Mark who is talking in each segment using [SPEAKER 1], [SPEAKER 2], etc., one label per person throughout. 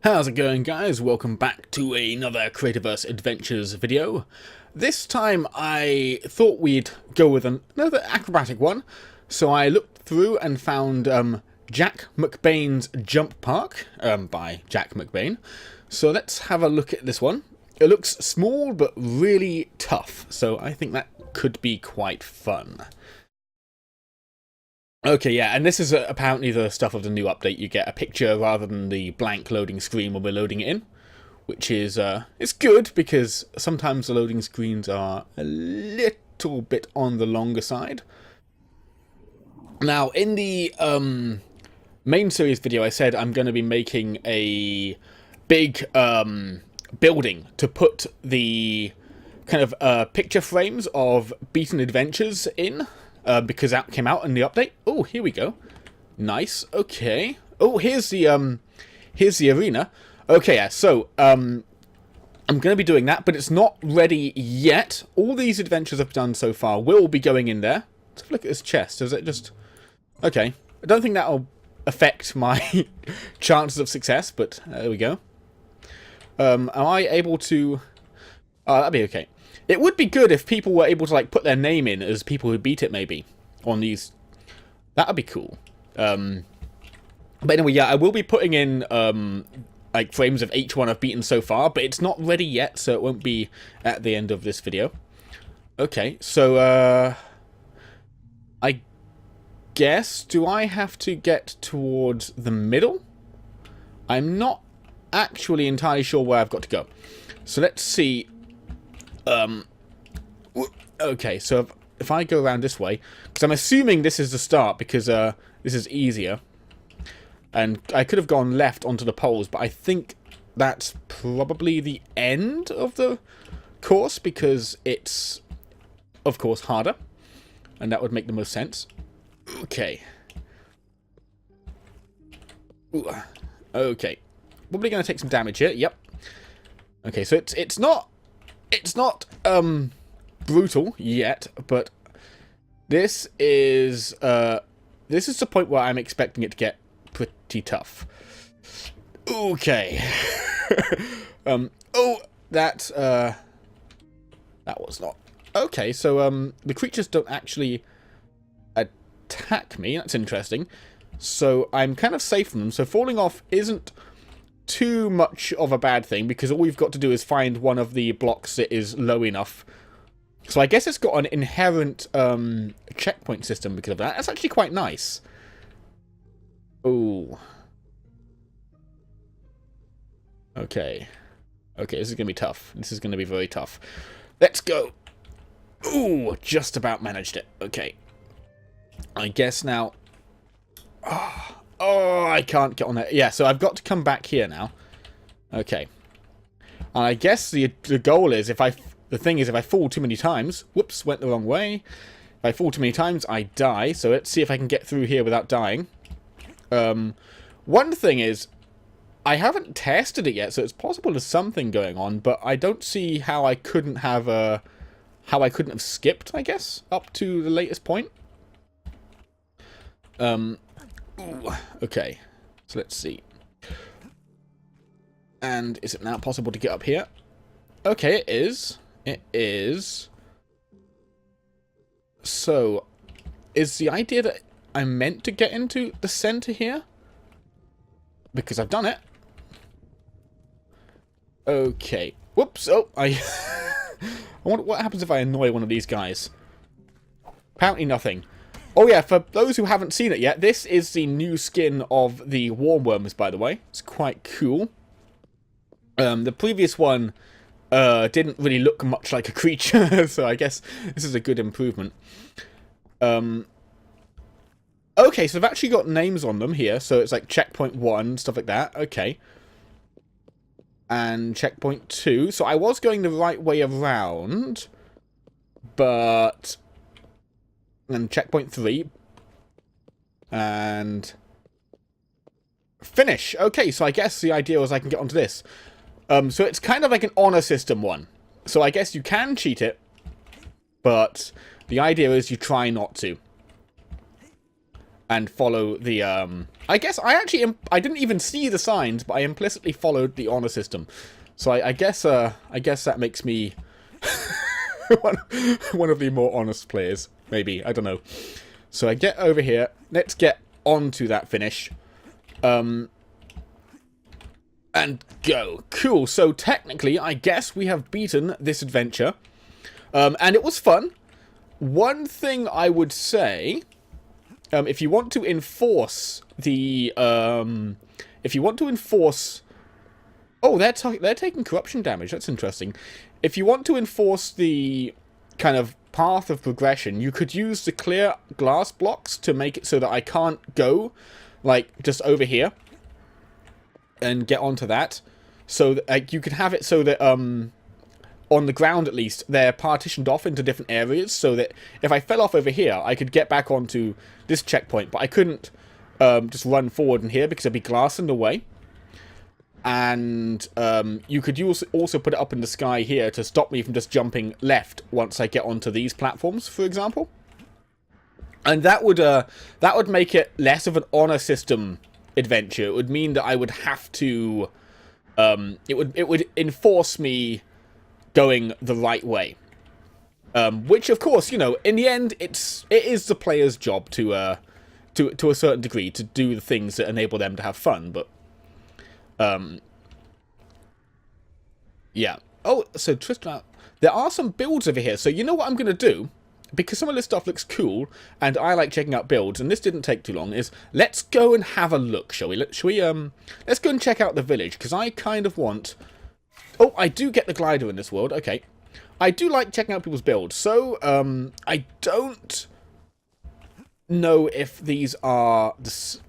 [SPEAKER 1] How's it going, guys? Welcome back to another Creativerse Adventures video. This time I thought we'd go with another acrobatic one, so I looked through and found Jack Macbain's Jump Park by Jack Macbain. So let's have a look at this one. It looks small but really tough, so I think that could be quite fun. Okay, yeah, and this is apparently the stuff of the new update. You get a picture rather than the blank loading screen when we're loading it in, which is it's good because sometimes the loading screens are a little bit on the longer side. Now, in the main series video, I said I'm going to be making a big building to put the kind of picture frames of beaten adventures in. Because that came out in the update. Oh, here we go. Nice. Okay. Oh, here's the arena. Okay, yeah. So, I'm going to be doing that, but it's not ready yet. All these adventures I've done so far will be going in there. Let's have a look at this chest. Does it just... Okay. I don't think that'll affect my chances of success, but there we go. Am I able to... Oh, that'd be okay. It would be good if people were able to, like, put their name in as people who beat it, maybe, on these. That would be cool. But anyway, yeah, I will be putting in, like, frames of each one I've beaten so far, but it's not ready yet, so it won't be at the end of this video. Okay, so, I guess, do I have to get towards the middle? I'm not actually entirely sure where I've got to go. So let's see. Okay, so if I go around this way, because I'm assuming this is the start, because this is easier, and I could have gone left onto the poles, but I think that's probably the end of the course, because it's, of course, harder, and that would make the most sense. Okay. Ooh. Okay. Probably going to take some damage here. Yep. Okay, so it's not brutal yet, but this is the point where I'm expecting it to get pretty tough. Okay. Oh, that was not okay. So the creatures don't actually attack me. That's interesting. So I'm kind of safe from them. So falling off isn't too much of a bad thing, because all we've got to do is find one of the blocks that is low enough. So I guess it's got an inherent checkpoint system because of that. That's actually quite nice. Ooh. Okay. Okay, this is going to be tough. This is going to be very tough. Let's go. Ooh, just about managed it. Okay. I guess now... Oh, I can't get on there. Yeah, so I've got to come back here now. Okay. And I guess the goal is, the thing is, if I fall too many times... Whoops, went the wrong way. If I fall too many times, I die. So let's see if I can get through here without dying. One thing is, I haven't tested it yet, so it's possible there's something going on, but I don't see how I couldn't have skipped, I guess, up to the latest point. Ooh, okay, so let's see. And is it now possible to get up here? Okay, it is. It is. So, is the idea that I'm meant to get into the center here? Because I've done it. Okay. Whoops. Oh, I wonder what happens if I annoy one of these guys. Apparently nothing. Oh yeah, for those who haven't seen it yet, this is the new skin of the Wormworms, by the way. It's quite cool. The previous one didn't really look much like a creature, so I guess this is a good improvement. Okay, so they've actually got names on them here, so it's like checkpoint 1, stuff like that. Okay. And checkpoint 2. So I was going the right way around, but... And checkpoint 3. And... Finish! Okay, so I guess the idea was I can get onto this. So it's kind of like an honor system one. So I guess you can cheat it, but the idea is you try not to. and follow the, I guess I didn't even see the signs, but I implicitly followed the honor system. So I guess that makes me one of the more honest players, maybe, I don't know. So I get over here, let's get onto that finish. And go. Cool, so technically, I guess we have beaten this adventure. And it was fun. One thing I would say, if you want to enforce the, oh, they're taking corruption damage. That's interesting. If you want to enforce the kind of path of progression, you could use the clear glass blocks to make it so that I can't go, like, just over here and get onto that. So that, like, you could have it so that, on the ground at least, they're partitioned off into different areas, so that if I fell off over here, I could get back onto this checkpoint, but I couldn't just run forward in here because there'd be glass in the way. And you could also put it up in the sky here to stop me from just jumping left once I get onto these platforms, for example. And that would make it less of an honor system adventure. It would mean that I would have to it would enforce me going the right way. Which of course, you know, in the end it is the player's job to a certain degree to do the things that enable them to have fun, but yeah. Oh, so Tristan, there are some builds over here. So you know what I'm going to do? Because some of this stuff looks cool, and I like checking out builds, and this didn't take too long, is let's go and have a look, shall we? Let's go and check out the village, because I kind of want... Oh, I do get the glider in this world. Okay. I do like checking out people's builds. So, I don't know if these are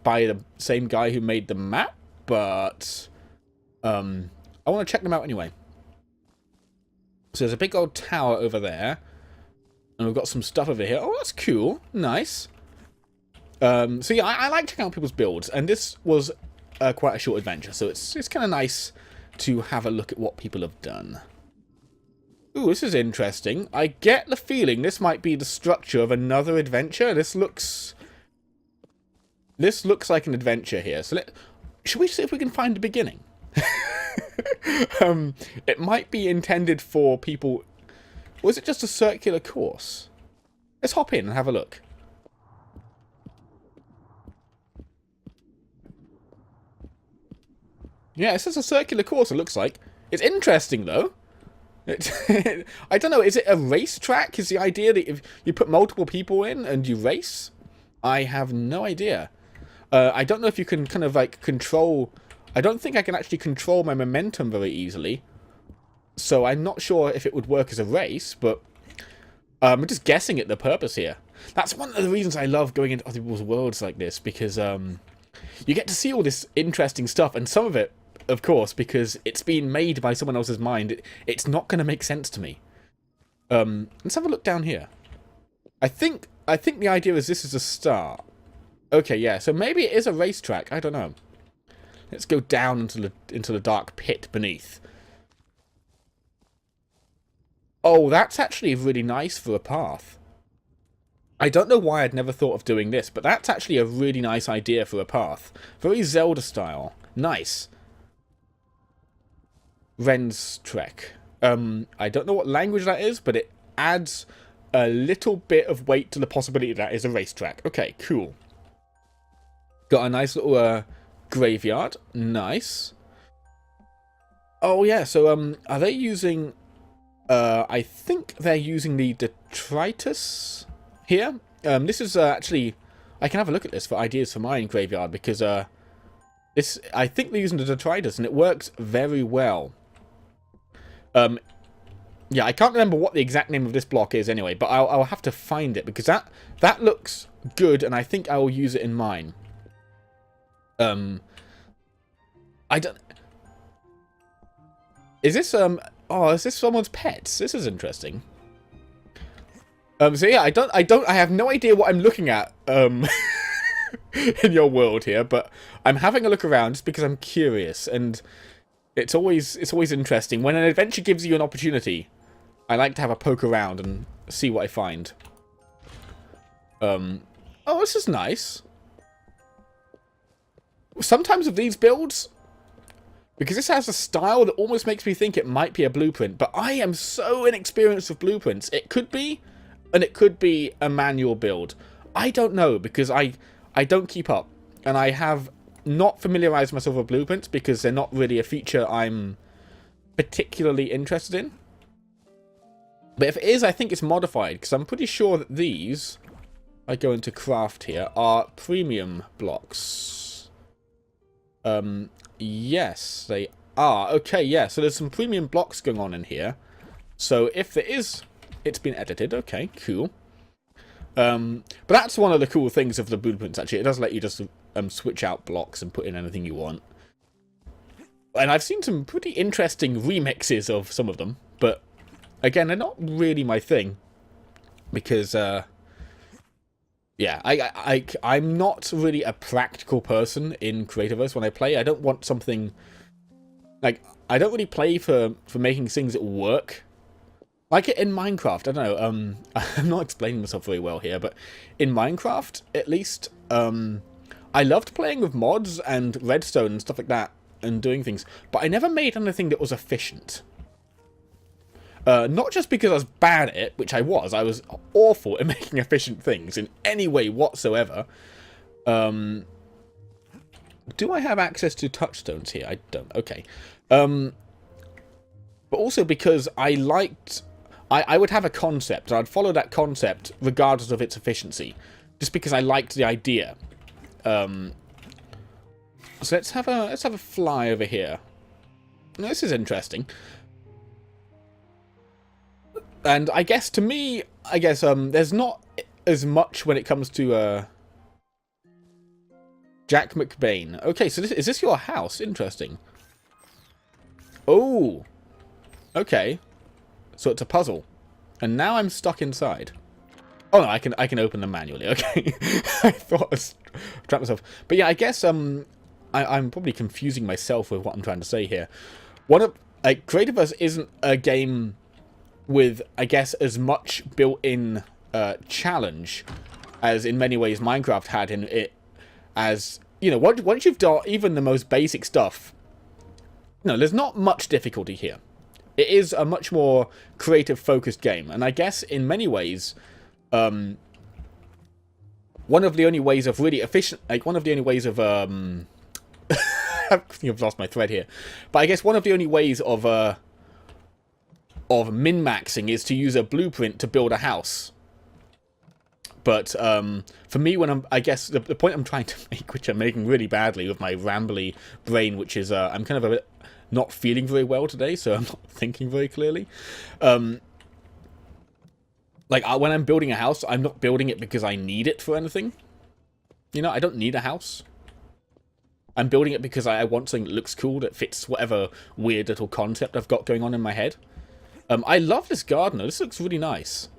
[SPEAKER 1] by the same guy who made the map, but I want to check them out anyway. So there's a big old tower over there, and we've got some stuff over here. Oh, that's cool. Nice. So yeah, I like checking out people's builds, and this was quite a short adventure, so it's kind of nice to have a look at what people have done. Ooh, this is interesting. I get the feeling this might be the structure of another adventure. This looks like an adventure here. So should we see if we can find the beginning? It might be intended for people... Or is it just a circular course? Let's hop in and have a look. Yeah, this is a circular course, it looks like. It's interesting, though. I don't know, is it a racetrack? Is the idea that if you put multiple people in and you race? I have no idea. I don't know if you can kind of, like, control... I don't think I can actually control my momentum very easily. So I'm not sure if it would work as a race, but... I'm just guessing at the purpose here. That's one of the reasons I love going into other people's worlds like this, because you get to see all this interesting stuff, and some of it, of course, because it's been made by someone else's mind, it's not going to make sense to me. Let's have a look down here. I think the idea is this is a start. Okay, yeah, so maybe it is a racetrack. I don't know. Let's go down into the dark pit beneath. Oh, that's actually really nice for a path. I don't know why I'd never thought of doing this, but that's actually a really nice idea for a path. Very Zelda style. Nice. Ren's Trek. I don't know what language that is, but it adds a little bit of weight to the possibility that is a racetrack. Okay, cool. Got a nice little graveyard. Nice. Oh, yeah, so are they using... I think they're using the detritus here. This is actually... I can have a look at this for ideas for my graveyard, because I think they're using the detritus, and it works very well. Yeah, I can't remember what the exact name of this block is anyway, but I'll have to find it, because that looks good, and I think I will use it in mine. I don't... Is this, oh, is this someone's pets? This is interesting. So yeah, I have no idea what I'm looking at, in your world here, but I'm having a look around just because I'm curious, and it's always interesting. When an adventure gives you an opportunity, I like to have a poke around and see what I find. Oh, this is nice. sometimes with these builds, because this has a style that almost makes me think it might be a blueprint, but I am so inexperienced with blueprints. It could be, and it could be a manual build. I don't know, because I don't keep up, and I have not familiarized myself with blueprints because they're not really a feature I'm particularly interested in. But if it is, I think it's modified, because I'm pretty sure that these, I go into craft here, are premium blocks. Yes, they are. Okay, yeah, so there's some premium blocks going on in here. So if there is, it's been edited. Okay, cool. But that's one of the cool things of the blueprints, actually. It does let you just switch out blocks and put in anything you want. And I've seen some pretty interesting remixes of some of them, but again, they're not really my thing. Because, yeah, I'm not really a practical person in Creativerse when I play. I don't want something... Like, I don't really play for making things that work. Like in Minecraft, I don't know, I'm not explaining myself very well here, but in Minecraft, at least, I loved playing with mods and redstone and stuff like that, and doing things, but I never made anything that was efficient. Not just because I was bad at it, which I was awful at making efficient things in any way whatsoever. Do I have access to touchstones here? I don't, okay. But also because I liked... I would have a concept, and I'd follow that concept regardless of its efficiency, just because I liked the idea. So let's have a fly over here. Now, this is interesting. And I guess to me, there's not as much when it comes to Jack Macbain. Okay, so is this your house? Interesting. Oh, okay. So it's a puzzle, and now I'm stuck inside. Oh no, I can open them manually. Okay, I thought I was trapped myself. But yeah, I guess I'm probably confusing myself with what I'm trying to say here. Creativerse isn't a game with, I guess, as much built-in challenge as in many ways Minecraft had in it. As you know, once you've done even the most basic stuff, no, there's not much difficulty here. It is a much more creative-focused game, and I guess in many ways, one of the only ways of really efficient, like one of the only ways of I've lost my thread here, but I guess one of the only ways of min-maxing is to use a blueprint to build a house. But for me, I guess the point I'm trying to make, which I'm making really badly with my rambly brain, which is I'm kind of a bit not feeling very well today, so I'm not thinking very clearly. When I'm building a house, I'm not building it because I need it for anything. You know, I don't need a house. I'm building it because I want something that looks cool, that fits whatever weird little concept I've got going on in my head. I love this garden. This looks really nice.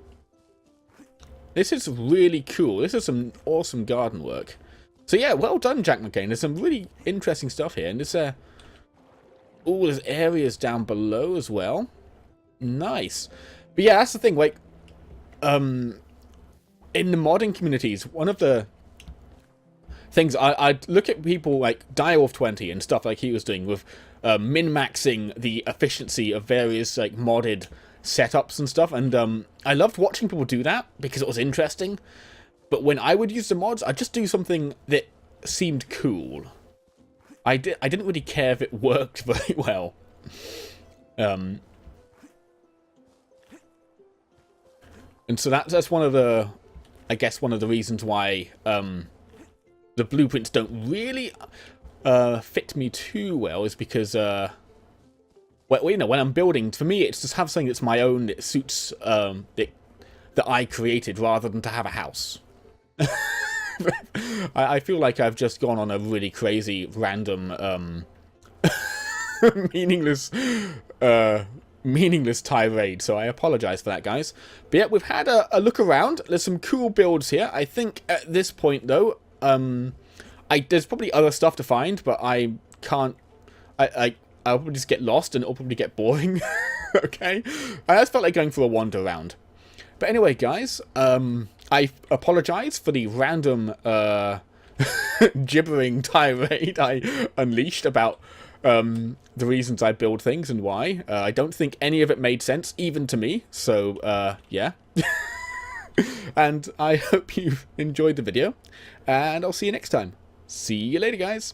[SPEAKER 1] This is really cool. This is some awesome garden work. So yeah, well done, Jack Macbain. There's some really interesting stuff here, and there's there's areas down below as well. Nice. But yeah, that's the thing. Like, in the modding communities, one of the things I'd look at people like Direwolf20 and stuff like he was doing with min-maxing the efficiency of various like modded setups and stuff, and I loved watching people do that because it was interesting. But when I would use the mods, I'd just do something that seemed cool. I didn't really care if it worked very well. And so that's one of the, I guess, one of the reasons why the blueprints don't really fit me too well, is because well, you know, when I'm building, for me it's just have something that's my own, that suits that I created, rather than to have a house. I feel like I've just gone on a really crazy, random, meaningless tirade, so I apologize for that, guys. But yeah, we've had a look around. There's some cool builds here. I think at this point, though, there's probably other stuff to find, but I can't... I'll probably just get lost, and it'll probably get boring. Okay? I just felt like going for a wander around. But anyway, guys, I apologize for the random gibbering tirade I unleashed about the reasons I build things and why. I don't think any of it made sense, even to me, so yeah. And I hope you've enjoyed the video, and I'll see you next time. See you later, guys.